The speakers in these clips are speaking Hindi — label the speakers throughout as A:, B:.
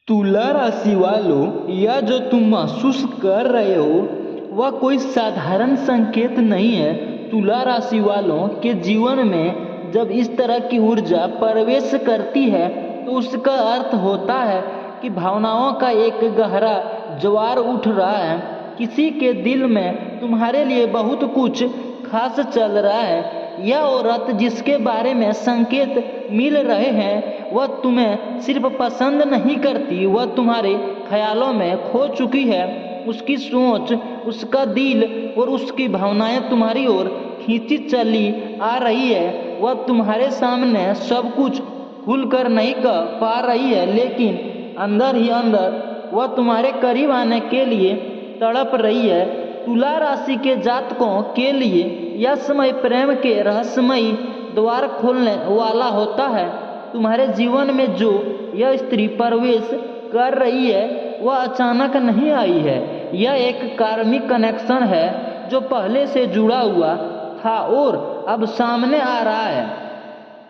A: तुला राशि वालों, यह जो तुम महसूस कर रहे हो वह कोई साधारण संकेत नहीं है। तुला राशि वालों के जीवन में जब इस तरह की ऊर्जा प्रवेश करती है तो उसका अर्थ होता है कि भावनाओं का एक गहरा ज्वार उठ रहा है। किसी के दिल में तुम्हारे लिए बहुत कुछ खास चल रहा है। यह औरत जिसके बारे में संकेत मिल रहे हैं वह तुम्हें सिर्फ पसंद नहीं करती, वह तुम्हारे ख्यालों में खो चुकी है। उसकी सोच, उसका दिल और उसकी भावनाएं तुम्हारी ओर खींची चली आ रही है। वह तुम्हारे सामने सब कुछ खुलकर नहीं कह पा रही है, लेकिन अंदर ही अंदर वह तुम्हारे करीब आने के लिए तड़प रही है। तुला राशि के जातकों के लिए यह समय प्रेम के रहस्यमयी द्वार खोलने वाला होता है। तुम्हारे जीवन में जो यह स्त्री प्रवेश कर रही है वह अचानक नहीं आई है। यह एक कार्मिक कनेक्शन है जो पहले से जुड़ा हुआ था और अब सामने आ रहा है।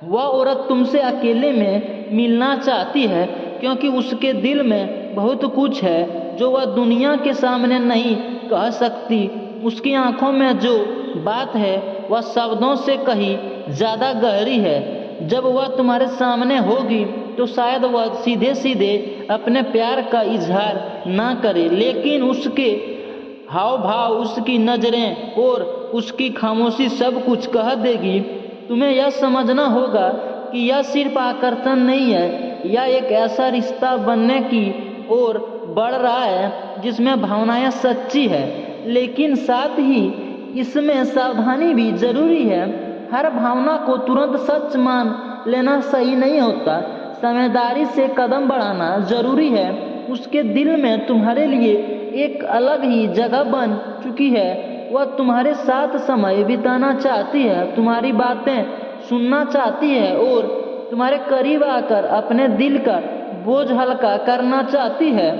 A: वह औरत तुमसे अकेले में मिलना चाहती है क्योंकि उसके दिल में बहुत कुछ है जो वह दुनिया के सामने नहीं कह सकती। उसकी आंखों में जो बात है वह शब्दों से कहीं ज़्यादा गहरी है। जब वह तुम्हारे सामने होगी तो शायद वह सीधे सीधे अपने प्यार का इजहार ना करे, लेकिन उसके हाव भाव, उसकी नज़रें और उसकी खामोशी सब कुछ कह देगी। तुम्हें यह समझना होगा कि यह सिर्फ आकर्षण नहीं है, यह एक ऐसा रिश्ता बनने की ओर बढ़ रहा है जिसमें भावनाएं सच्ची है, लेकिन साथ ही इसमें सावधानी भी जरूरी है। हर भावना को तुरंत सच मान लेना सही नहीं होता। समझदारी से कदम बढ़ाना जरूरी है। उसके दिल में तुम्हारे लिए एक अलग ही जगह बन चुकी है। वह तुम्हारे साथ समय बिताना चाहती है, तुम्हारी बातें सुनना चाहती है और तुम्हारे करीब आकर अपने दिल का बोझ हल्का करना चाहती है।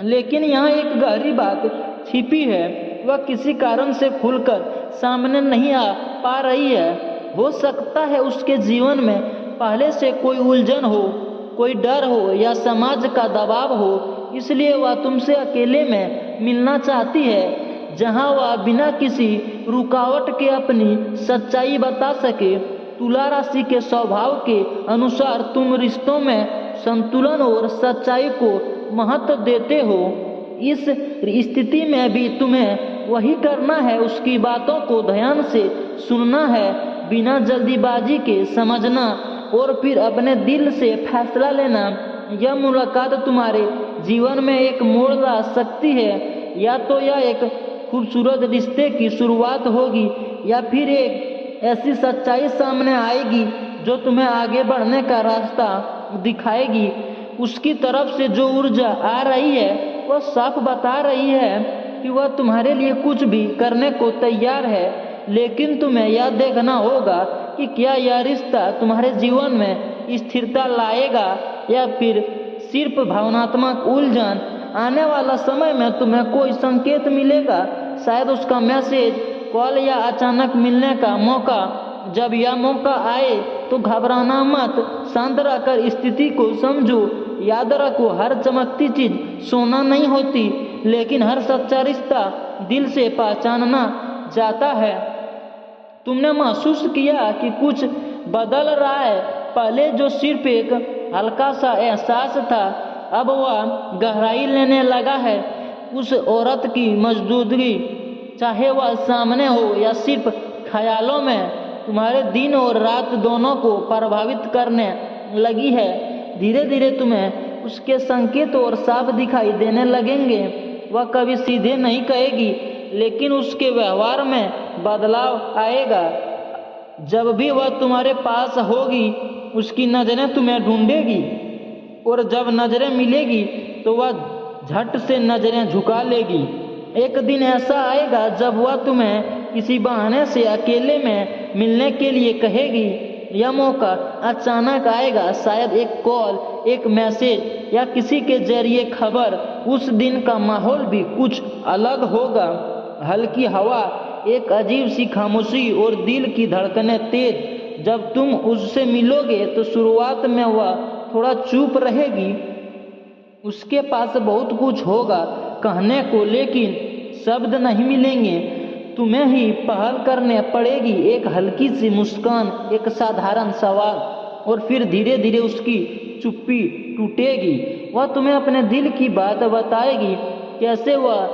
A: लेकिन यहाँ एक गहरी बात छिपी है, वह किसी कारण से खुलकर सामने नहीं आ पा रही है। हो सकता है उसके जीवन में पहले से कोई उलझन हो, कोई डर हो या समाज का दबाव हो, इसलिए वह तुमसे अकेले में मिलना चाहती है जहां वह बिना किसी रुकावट के अपनी सच्चाई बता सके। तुला राशि के स्वभाव के अनुसार तुम रिश्तों में संतुलन और सच्चाई को महत्व देते हो। इस स्थिति में भी तुम्हें वही करना है, उसकी बातों को ध्यान से सुनना है, बिना जल्दीबाजी के समझना और फिर अपने दिल से फैसला लेना। यह मुलाकात तुम्हारे जीवन में एक मोड़ ला सकती है। या तो यह एक खूबसूरत रिश्ते की शुरुआत होगी या फिर एक ऐसी सच्चाई सामने आएगी जो तुम्हें आगे बढ़ने का रास्ता दिखाएगी। उसकी तरफ से जो ऊर्जा आ रही है वह साफ बता रही है कि वह तुम्हारे लिए कुछ भी करने को तैयार है, लेकिन तुम्हें यह देखना होगा कि क्या यह रिश्ता तुम्हारे जीवन में स्थिरता लाएगा या फिर सिर्फ भावनात्मक उलझन। आने वाला समय में तुम्हें कोई संकेत मिलेगा, शायद उसका मैसेज, कॉल या अचानक मिलने का मौका। जब यह मौका आए तो घबराना मत, शांत रहकर स्थिति को समझो। याद रखो, हर चमकती चीज सोना नहीं होती, लेकिन हर सच्चा रिश्ता दिल से पहचानना जाता है। तुमने महसूस किया कि कुछ बदल रहा है। पहले जो सिर्फ एक हल्का सा एहसास था, अब वह गहराई लेने लगा है। उस औरत की मौजूदगी, चाहे वह सामने हो या सिर्फ ख्यालों में, तुम्हारे दिन और रात दोनों को प्रभावित करने लगी है। धीरे धीरे तुम्हें उसके संकेत और साफ दिखाई देने लगेंगे। वह कभी सीधे नहीं कहेगी, लेकिन उसके व्यवहार में बदलाव आएगा। जब भी वह तुम्हारे पास होगी उसकी नज़रें तुम्हें ढूंढेगी और जब नज़रें मिलेगी तो वह झट से नज़रें झुका लेगी। एक दिन ऐसा आएगा जब वह तुम्हें किसी बहाने से अकेले में मिलने के लिए कहेगी। यह मौका अचानक आएगा, शायद एक कॉल, एक मैसेज या किसी के जरिए खबर। उस दिन का माहौल भी कुछ अलग होगा। हल्की हवा, एक अजीब सी खामोशी और दिल की धड़कनें तेज। जब तुम उससे मिलोगे तो शुरुआत में वह थोड़ा चुप रहेगी, उसके पास बहुत कुछ होगा कहने को, लेकिन शब्द नहीं मिलेंगे। तुम्हें ही पहल करने पड़ेगी। एक हल्की सी मुस्कान, एक साधारण सवाल, और फिर धीरे धीरे उसकी चुप्पी टूटेगी। वह तुम्हें अपने दिल की बात बताएगी। कैसे वह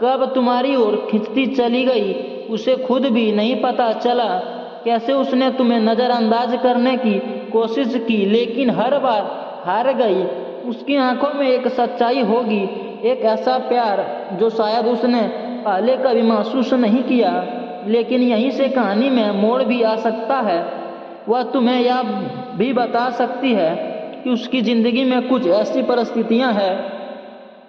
A: कब तुम्हारी ओर खिंचती चली गई उसे खुद भी नहीं पता चला। कैसे उसने तुम्हें नज़रअंदाज करने की कोशिश की, लेकिन हर बार हार गई। उसकी आंखों में एक सच्चाई होगी, एक ऐसा प्यार जो शायद उसने पहले कभी महसूस नहीं किया। लेकिन यहीं से कहानी में मोड़ भी आ सकता है। वह तुम्हें यह भी बता सकती है कि उसकी ज़िंदगी में कुछ ऐसी परिस्थितियां हैं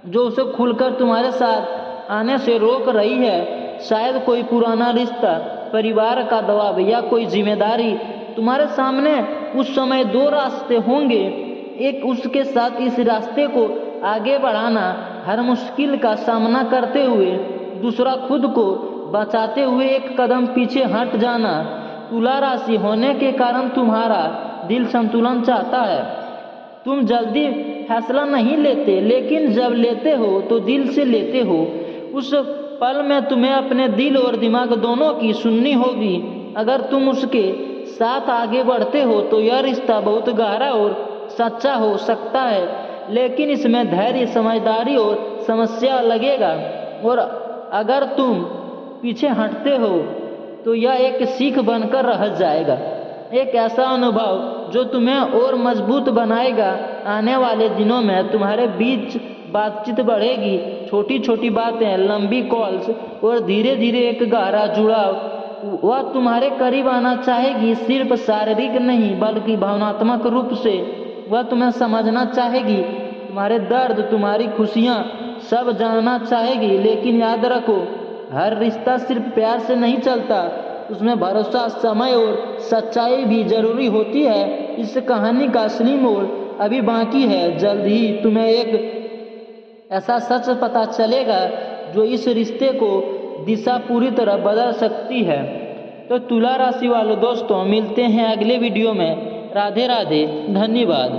A: जो उसे खुलकर तुम्हारे साथ आने से रोक रही है। शायद कोई पुराना रिश्ता, परिवार का दबाव या कोई जिम्मेदारी। तुम्हारे सामने उस समय दो रास्ते होंगे, एक उसके साथ इस रास्ते को आगे बढ़ाना, हर मुश्किल का सामना करते हुए, दूसरा खुद को बचाते हुए एक कदम पीछे हट जाना। तुला राशि होने के कारण तुम्हारा दिल संतुलन चाहता है। तुम जल्दी फैसला नहीं लेते, लेकिन जब लेते हो तो दिल से लेते हो। उस पल में तुम्हें अपने दिल और दिमाग दोनों की सुननी होगी। अगर तुम उसके साथ आगे बढ़ते हो तो यह रिश्ता बहुत गहरा और सच्चा हो सकता है, लेकिन इसमें धैर्य, समझदारी और समस्या लगेगा। और अगर तुम पीछे हटते हो तो यह एक सीख बनकर रह जाएगा, एक ऐसा अनुभव जो तुम्हें और मजबूत बनाएगा। आने वाले दिनों में तुम्हारे बीच बातचीत बढ़ेगी, छोटी छोटी बातें, लंबी कॉल्स और धीरे धीरे एक गहरा जुड़ाव। वह तुम्हारे करीब आना चाहेगी, सिर्फ शारीरिक नहीं बल्कि भावनात्मक रूप से। वह तुम्हें समझना चाहेगी, तुम्हारे दर्द, तुम्हारी खुशियाँ सब जानना चाहेगी। लेकिन याद रखो, हर रिश्ता सिर्फ प्यार से नहीं चलता, उसमें भरोसा, समय और सच्चाई भी जरूरी होती है। इस कहानी का असली मोड़ अभी बाकी है। जल्द ही तुम्हें एक ऐसा सच पता चलेगा जो इस रिश्ते को दिशा पूरी तरह बदल सकती है। तो तुला राशि वालों दोस्तों, मिलते हैं अगले वीडियो में। राधे राधे, धन्यवाद।